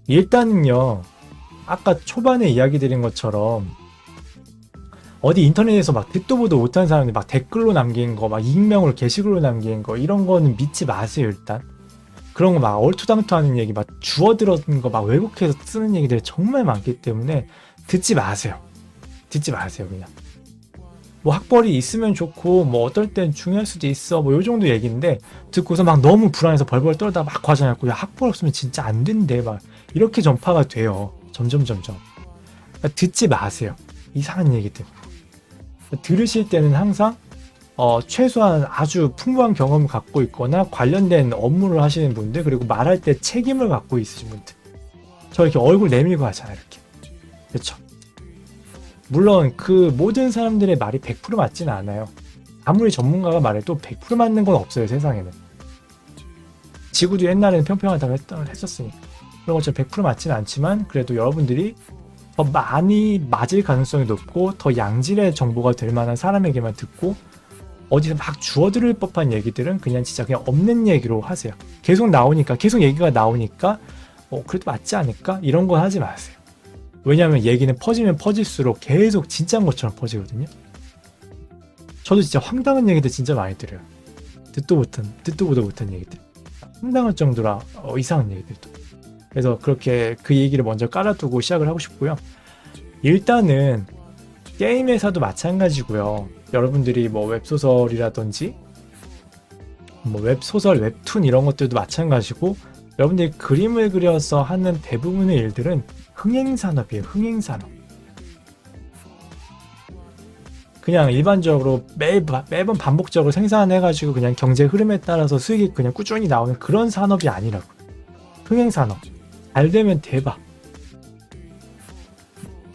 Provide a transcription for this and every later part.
일단은요, 아까 초반에 이야기 드린 것처럼 어디 인터넷에서 막 듣도 보도 못한 사람들 막 댓글로 남긴 거, 막 익명으로 게시글로 남긴 거 이런 거는 믿지 마세요. 일단 그런 거 막 얼토당토하는 얘기, 막 주워들은 거 막 왜곡해서 쓰는 얘기들이 정말 많기 때문에 듣지 마세요. 듣지 마세요. 그냥 뭐 학벌이 있으면 좋고 뭐 어떨 땐 중요할 수도 있어 뭐 요 정도 얘기인데, 듣고서 막 너무 불안해서 벌벌 떨다 막 과장했고, 야 학벌 없으면 진짜 안 된대 막 이렇게 전파가 돼요. 점점. 그러니까 듣지 마세요. 이상한 얘기들. 들으실 때는 항상 최소한 아주 풍부한 경험을 갖고 있거나 관련된 업무를 하시는 분들, 그리고 말할 때 책임을 갖고 있으신 분들. 저 이렇게 얼굴 내밀고 하잖아요. 이렇게. 그렇죠. 물론 그 모든 사람들의 말이 100% 맞지는 않아요. 아무리 전문가가 말해도 100% 맞는 건 없어요. 세상에는. 지구도 옛날에는 평평하다고 했었으니까. 그런 것처럼 100% 맞지는 않지만, 그래도 여러분들이 더 많이 맞을 가능성이 높고 더 양질의 정보가 될 만한 사람에게만 듣고, 어디서 막 주워들을 법한 얘기들은 그냥 진짜 그냥 없는 얘기로 하세요. 계속 얘기가 나오니까 그래도 맞지 않을까? 이런 거 하지 마세요. 왜냐하면 얘기는 퍼지면 퍼질수록 계속 진짜인 것처럼 퍼지거든요. 저도 진짜 황당한 얘기들 진짜 많이 들어요. 듣도 보도 못한 얘기들. 황당할 정도라 이상한 얘기들도. 그래서 그렇게 그 얘기를 먼저 깔아두고 시작을 하고 싶고요. 일단은 게임 회사도 마찬가지고요. 여러분들이 뭐 웹소설이라든지 뭐 웹소설, 웹툰 이런 것들도 마찬가지고, 여러분들이 그림을 그려서 하는 대부분의 일들은 흥행산업이에요. 흥행산업. 그냥 일반적으로 매번 반복적으로 생산해가지고 그냥 경제 흐름에 따라서 수익이 그냥 꾸준히 나오는 그런 산업이 아니라고. 흥행산업. 잘 되면 대박.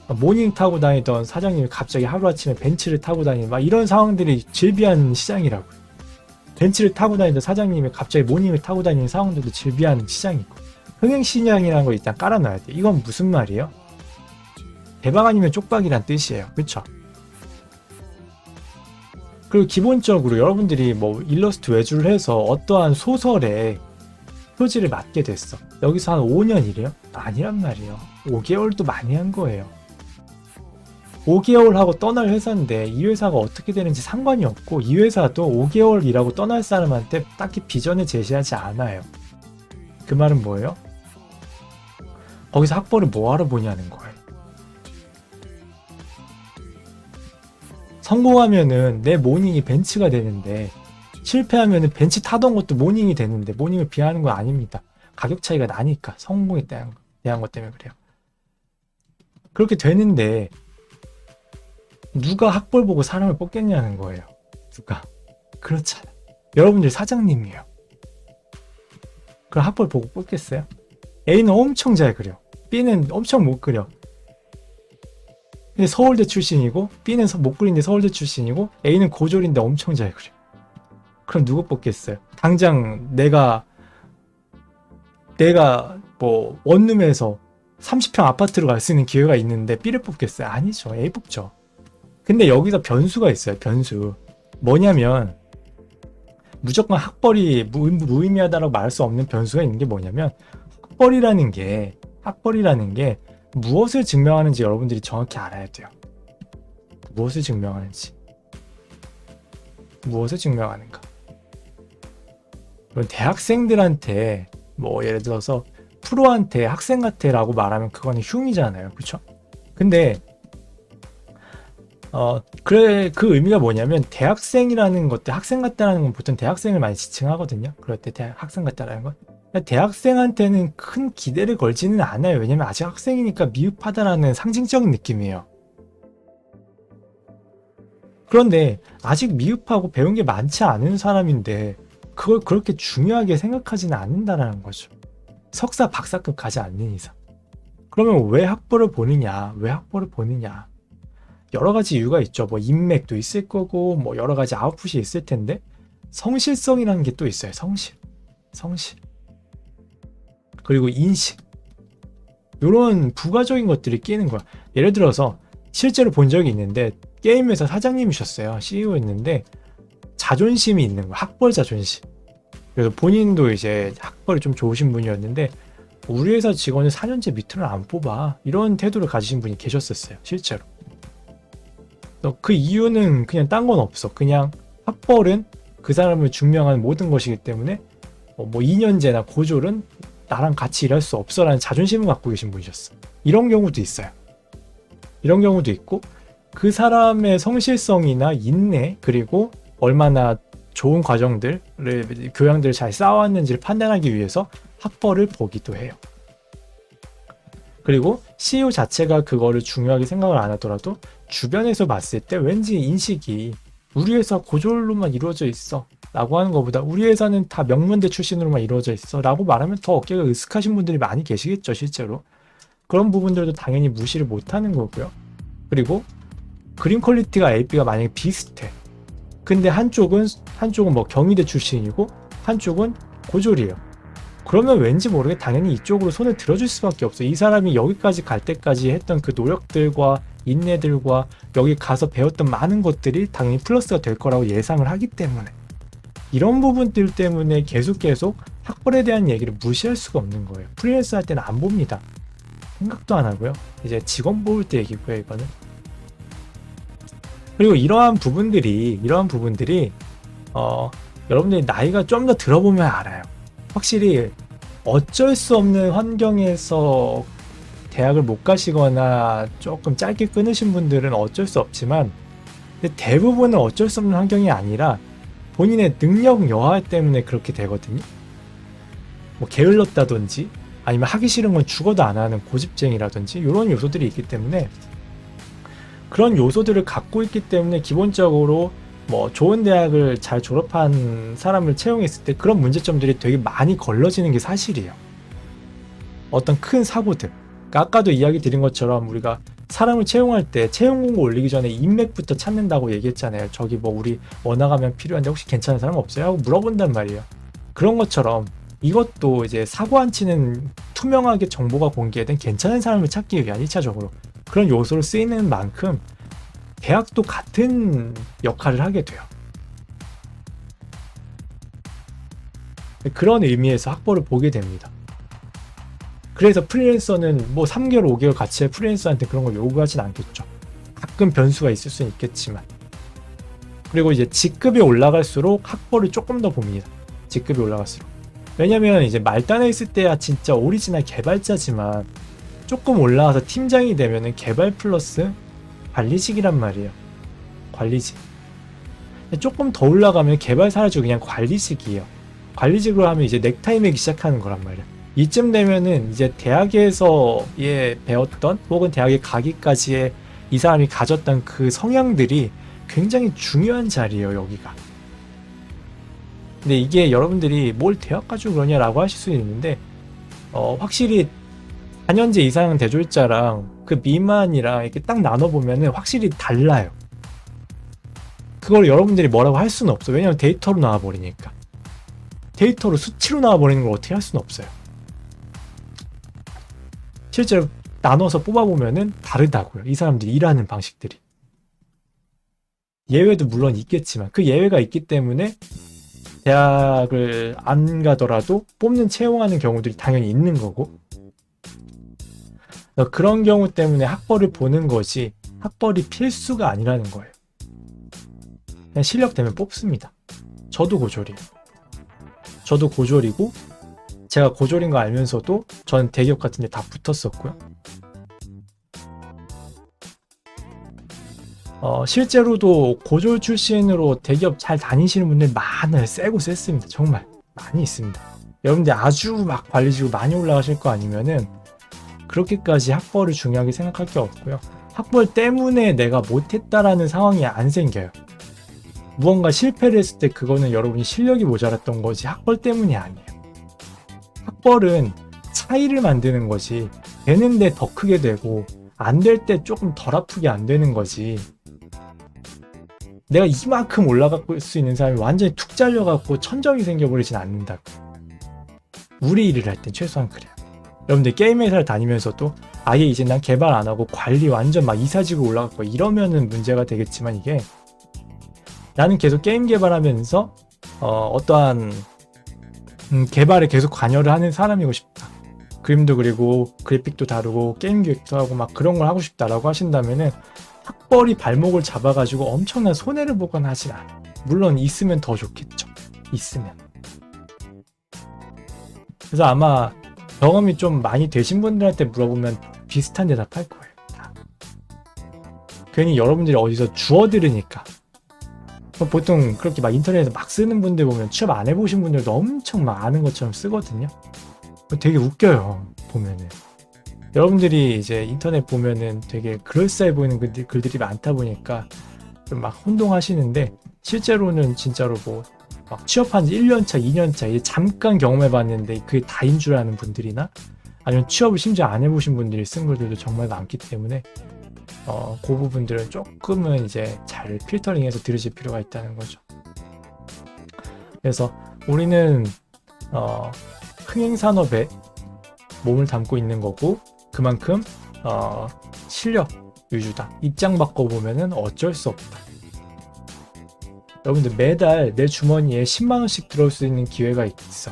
모닝 타고 다니던 사장님이 갑자기 하루아침에 벤츠를 타고 다니는 막 이런 상황들이 질비한 시장이라고. 벤츠를 타고 다니던 사장님이 갑자기 모닝을 타고 다니는 상황들도 질비한 시장이고. 흥행시장이라는 걸 일단 깔아놔야 돼. 이건 무슨 말이에요? 대박 아니면 쪽박이란 뜻이에요. 그쵸? 그리고 기본적으로 여러분들이 뭐 일러스트 외주를 해서 어떠한 소설에 표지를 맡게 됐어. 여기서 한 5년이래요? 아니란 말이에요. 5개월도 많이 한 거예요. 5개월 하고 떠날 회사인데 이 회사가 어떻게 되는지 상관이 없고, 이 회사도 5개월 일하고 떠날 사람한테 딱히 비전을 제시하지 않아요. 그 말은 뭐예요? 거기서 학벌을 뭐하러 보냐는 거예요. 성공하면은 내 모닝이 벤츠가 되는데, 실패하면은 벤츠 타던 것도 모닝이 되는데, 모닝을 비하하는 건 아닙니다. 가격 차이가 나니까, 성공에 대한 것 때문에 그래요. 그렇게 되는데 누가 학벌 보고 사람을 뽑겠냐는 거예요. 누가? 그렇잖아. 여러분들 사장님이에요. 그럼 학벌 보고 뽑겠어요? A는 엄청 잘 그려. B는 엄청 못 그려. 근데 서울대 출신이고, B는 못 그리는데 서울대 출신이고, A는 고졸인데 엄청 잘 그려. 그럼 누구 뽑겠어요? 당장 내가 뭐 원룸에서 30평 아파트로 갈 수 있는 기회가 있는데 B를 뽑겠어요? 아니죠. A 뽑죠. 근데 여기서 변수가 있어요. 변수. 뭐냐면, 무조건 학벌이 무의미하다라고 말할 수 없는 변수가 있는 게 뭐냐면, 학벌이라는 게 무엇을 증명하는지 여러분들이 정확히 알아야 돼요. 무엇을 증명하는지. 무엇을 증명하는가. 그럼 대학생들한테 뭐 예를 들어서 프로한테 학생 같아라고 말하면 그거는 흉이잖아요. 그쵸? 근데 그 의미가 뭐냐면, 대학생이라는 것들, 학생 같다라는 건 보통 대학생을 많이 지칭하거든요. 그럴 때 학생 같다라는 건. 대학생한테는 큰 기대를 걸지는 않아요. 왜냐면 아직 학생이니까 미흡하다라는 상징적인 느낌이에요. 그런데 아직 미흡하고 배운 게 많지 않은 사람인데 그걸 그렇게 중요하게 생각하지는 않는다라는 거죠. 석사, 박사급 가지 않는 이상. 그러면 왜 학벌을 보느냐? 여러 가지 이유가 있죠. 뭐 인맥도 있을 거고, 뭐 여러 가지 아웃풋이 있을 텐데, 성실성이라는 게 또 있어요. 성실. 그리고 인식. 이런 부가적인 것들이 끼는 거야. 예를 들어서 실제로 본 적이 있는데, 게임 회사 사장님이셨어요. CEO였는데 자존심이 있는 거야. 학벌 자존심. 그래서 본인도 이제 학벌이 좀 좋으신 분이었는데 우리 회사 직원은 4년제 밑으로 안 뽑아. 이런 태도를 가지신 분이 계셨었어요. 실제로. 그 이유는 그냥 딴 건 없어. 그냥 학벌은 그 사람을 증명하는 모든 것이기 때문에 뭐 2년제나 고졸은 나랑 같이 일할 수 없어라는 자존심을 갖고 계신 분이셨어. 이런 경우도 있어요. 이런 경우도 있고 그 사람의 성실성이나 인내 그리고 얼마나 좋은 과정들을 교양들을 잘 쌓아왔는지를 판단하기 위해서 학벌을 보기도 해요. 그리고 CEO 자체가 그거를 중요하게 생각을 안 하더라도 주변에서 봤을 때 왠지 인식이 우리 회사 고졸로만 이루어져 있어 라고 하는 것보다 우리 회사는 다 명문대 출신으로만 이루어져 있어 라고 말하면 더 어깨가 으쓱하신 분들이 많이 계시겠죠. 실제로 그런 부분들도 당연히 무시를 못하는 거고요. 그리고 그림 퀄리티가 AP가 만약에 비슷해. 근데 한쪽은 뭐 경희대 출신이고 한쪽은 고졸이에요. 그러면 왠지 모르게 당연히 이쪽으로 손을 들어줄 수밖에 없어. 이 사람이 여기까지 갈 때까지 했던 그 노력들과 인내들과 여기 가서 배웠던 많은 것들이 당연히 플러스가 될 거라고 예상을 하기 때문에 이런 부분들 때문에 계속 학벌에 대한 얘기를 무시할 수가 없는 거예요. 프리랜서 할 때는 안 봅니다. 생각도 안 하고요. 이제 직원 뽑을 때 얘기고요, 이거는. 그리고 이러한 부분들이 여러분들이 나이가 좀 더 들어보면 알아요. 확실히 어쩔 수 없는 환경에서 대학을 못 가시거나 조금 짧게 끊으신 분들은 어쩔 수 없지만 대부분은 어쩔 수 없는 환경이 아니라 본인의 능력 여하 때문에 그렇게 되거든요. 뭐 게을렀다든지 아니면 하기 싫은 건 죽어도 안 하는 고집쟁이라든지 이런 요소들이 있기 때문에 그런 요소들을 갖고 있기 때문에 기본적으로 뭐 좋은 대학을 잘 졸업한 사람을 채용했을 때 그런 문제점들이 되게 많이 걸러지는 게 사실이에요. 어떤 큰 사고들. 그러니까 아까도 이야기 드린 것처럼 우리가 사람을 채용할 때 채용 공고 올리기 전에 인맥부터 찾는다고 얘기했잖아요. 저기 뭐 우리 원화가면 필요한데 혹시 괜찮은 사람 없어요? 하고 물어본단 말이에요. 그런 것처럼 이것도 이제 사고 안 치는 투명하게 정보가 공개된 괜찮은 사람을 찾기 위한 1차적으로 그런 요소로 쓰이는 만큼 대학도 같은 역할을 하게 돼요. 그런 의미에서 학벌을 보게 됩니다. 그래서 프리랜서는 뭐 3개월, 5개월 같이 해 프리랜서한테 그런 걸 요구하진 않겠죠. 가끔 변수가 있을 수는 있겠지만. 그리고 이제 직급이 올라갈수록 학벌을 조금 더 봅니다. 직급이 올라갈수록. 왜냐면 이제 말단에 있을 때야 진짜 오리지널 개발자지만 조금 올라와서 팀장이 되면은 개발 플러스 관리직이란 말이에요. 관리직. 조금 더 올라가면 개발 사라지고 그냥 관리직이에요. 관리직으로 하면 이제 넥타이 매기 시작하는 거란 말이에요. 이쯤 되면은 이제 대학에서 배웠던 혹은 대학에 가기까지의 이 사람이 가졌던 그 성향들이 굉장히 중요한 자리예요, 여기가. 근데 이게 여러분들이 뭘 대학 가지고 그러냐라고 하실 수 있는데 확실히 4년제 이상 대졸자랑 그 미만이랑 이렇게 딱 나눠보면은 확실히 달라요. 그걸 여러분들이 뭐라고 할 수는 없어. 왜냐면 데이터로 나와버리니까. 데이터로 수치로 나와버리는 걸 어떻게 할 수는 없어요. 실제로 나눠서 뽑아보면은 다르다고요. 이 사람들이 일하는 방식들이. 예외도 물론 있겠지만 그 예외가 있기 때문에 대학을 안 가더라도 뽑는 채용하는 경우들이 당연히 있는 거고 그런 경우 때문에 학벌을 보는 것이 학벌이 필수가 아니라는 거예요. 그냥 실력 되면 뽑습니다. 저도 고졸이에요. 저도 고졸이고 제가 고졸인 거 알면서도 전 대기업 같은 데 다 붙었었고요. 실제로도 고졸 출신으로 대기업 잘 다니시는 분들 많아요. 세고 셌습니다. 정말 많이 있습니다. 여러분들 아주 막 관리직으로 많이 올라가실 거 아니면은 그렇게까지 학벌을 중요하게 생각할 게 없고요. 학벌 때문에 내가 못했다라는 상황이 안 생겨요. 무언가 실패를 했을 때 그거는 여러분이 실력이 모자랐던 거지 학벌 때문이 아니에요. 학벌은 차이를 만드는 거지 되는데 더 크게 되고 안 될 때 조금 덜 아프게 안 되는 거지 내가 이만큼 올라갈 수 있는 사람이 완전히 툭 잘려갖고 천정이 생겨버리진 않는다고. 우리 일을 할 땐 최소한 그래요. 여러분들 게임 회사를 다니면서도 아예 이제 난 개발 안 하고 관리 완전 막 이사직으로 올라갔고 이러면은 문제가 되겠지만 이게 나는 계속 게임 개발하면서 어떠한 개발에 계속 관여를 하는 사람이고 싶다. 그림도 그리고 그래픽도 다루고 게임 기획도 하고 막 그런 걸 하고 싶다라고 하신다면은 학벌이 발목을 잡아가지고 엄청난 손해를 보거나 하진 않아요. 물론 있으면 더 좋겠죠. 있으면. 그래서 아마 경험이 좀 많이 되신 분들한테 물어보면 비슷한 대답할 거예요. 다. 괜히 여러분들이 어디서 주워 들으니까. 보통 그렇게 막 인터넷에서 막 쓰는 분들 보면 취업 안 해보신 분들도 엄청 막 아는 것처럼 쓰거든요. 되게 웃겨요. 보면은. 여러분들이 이제 인터넷 보면은 되게 그럴싸해 보이는 글들이 많다 보니까 좀 막 혼동하시는데 실제로는 진짜로 뭐 막 취업한 지 1년차, 2년차 이제 잠깐 경험해봤는데 그게 다인 줄 아는 분들이나 아니면 취업을 심지어 안 해보신 분들이 쓴 글들도 정말 많기 때문에 그 부분들은 조금은 이제 잘 필터링해서 들으실 필요가 있다는 거죠. 그래서 우리는 흥행산업에 몸을 담고 있는 거고 그만큼 실력 위주다. 입장 바꿔보면은 어쩔 수 없다. 여러분들 매달 내 주머니에 10만원씩 들어올 수 있는 기회가 있어.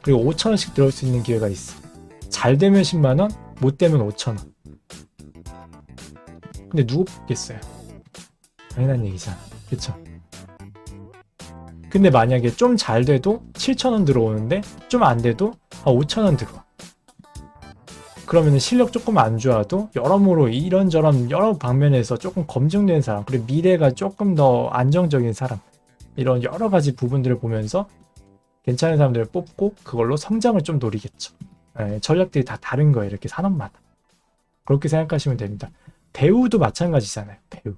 그리고 5천원씩 들어올 수 있는 기회가 있어. 잘 되면 10만원, 못 되면 5천원. 근데 누구 뽑겠어요? 당연한 얘기잖아. 그쵸? 근데 만약에 좀 잘 돼도 7천원 들어오는데 좀 안 돼도 5천원 들어와. 그러면 실력 조금 안 좋아도 여러모로 이런저런 여러 방면에서 조금 검증된 사람, 그리고 미래가 조금 더 안정적인 사람, 이런 여러 가지 부분들을 보면서 괜찮은 사람들을 뽑고 그걸로 성장을 좀 노리겠죠. 전략들이 다 다른 거예요. 이렇게 산업마다. 그렇게 생각하시면 됩니다. 배우도 마찬가지잖아요. 배우.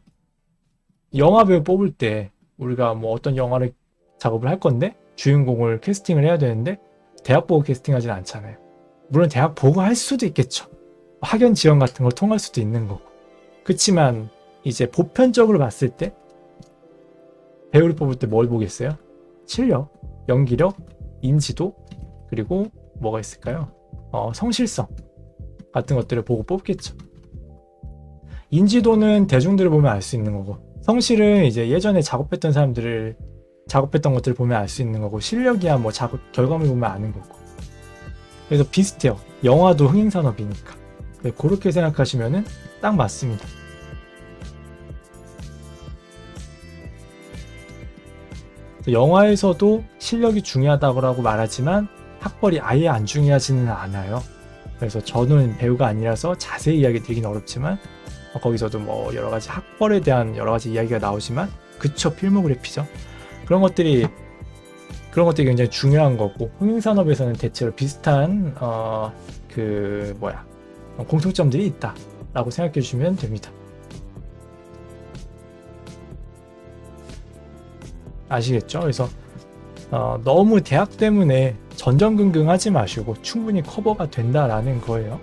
영화 배우 뽑을 때 우리가 뭐 어떤 영화를 작업을 할 건데 주인공을 캐스팅을 해야 되는데 대학 보고 캐스팅하진 않잖아요. 물론 대학 보고 할 수도 있겠죠. 학연 지원 같은 걸 통할 수도 있는 거고. 그렇지만 이제 보편적으로 봤을 때 배우를 뽑을 때 뭘 보겠어요? 실력, 연기력, 인지도, 그리고 뭐가 있을까요? 성실성 같은 것들을 보고 뽑겠죠. 인지도는 대중들을 보면 알 수 있는 거고, 성실은 이제 예전에 작업했던 것들을 보면 알 수 있는 거고, 실력이야 뭐 작업 결과물 보면 아는 거고. 그래서 비슷해요. 영화도 흥행산업이니까. 그렇게 생각하시면은 딱 맞습니다. 영화에서도 실력이 중요하다고 말하지만 학벌이 아예 안 중요하지는 않아요. 그래서 저는 배우가 아니라서 자세히 이야기 드리긴 어렵지만 거기서도 뭐 여러 가지 학벌에 대한 여러 가지 이야기가 나오지만 그쵸, 필모그래피죠. 그런 것들이 굉장히 중요한 거고, 흥행산업에서는 대체로 비슷한 공통점들이 있다라고 생각해 주시면 됩니다. 아시겠죠? 그래서 너무 대학 때문에 전전긍긍하지 마시고 충분히 커버가 된다라는 거예요.